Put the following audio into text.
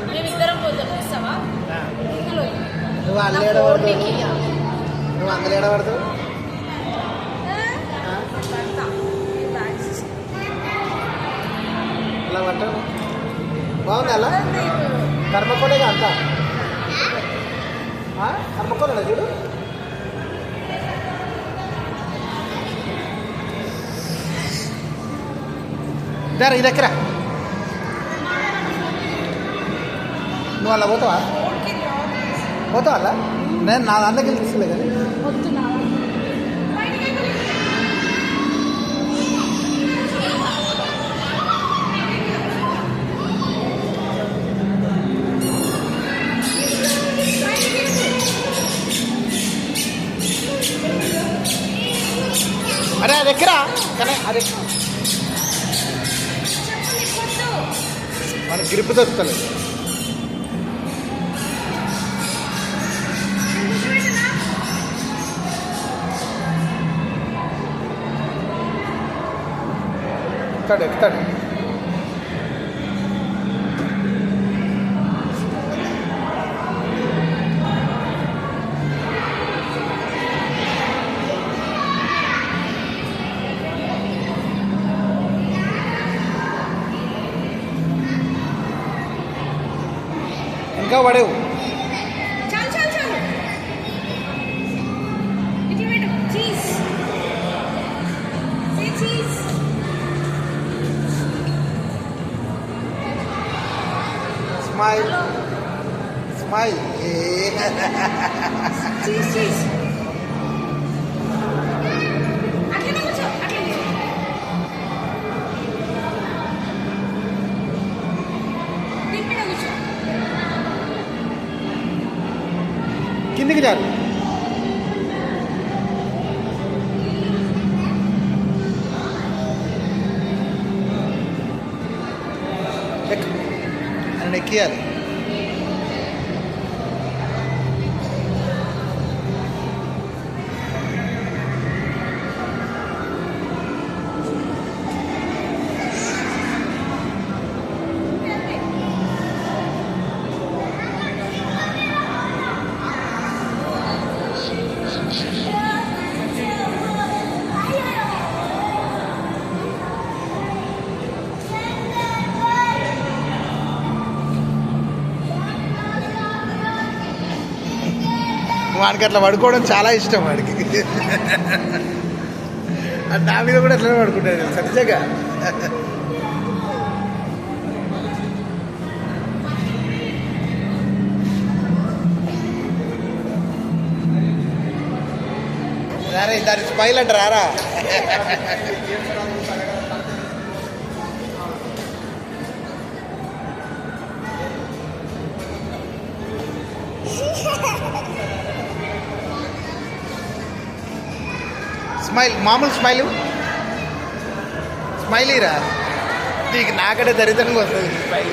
మేమిద్దరం పోతాం ఇస్తావా? నువ్వు అందులో ఏడబడతావు అలా పట్టాను బాగుంది అలా కర్మకోడేగా అంతా కర్మకోలేనా చూడు దారా ఇది ఎక్కరా నువ్వు అలా పోతావా అలా నేను నా అందరికి తీసుకులే కానీ అరే అది ఎక్కరా కానీ అది మన గ్రిప్ దొరుకుతలేదు ఎక్కుతాడు ఇంకా పడేవు స్మైల్ స్మైల్ కిందికి చాలు అని ఎక్కియాలి వాడికి అట్లా పడుకోవడం చాలా ఇష్టం వాడికి నా మీద కూడా అట్లనే పడుకుంటాడు సత్యగా రారా దాని స్మైల్ అంట రారా స్మైల్ మామూలు స్మైల్ రా నీకు నాకంటే దరిద్రంగా వస్తుంది స్మైల్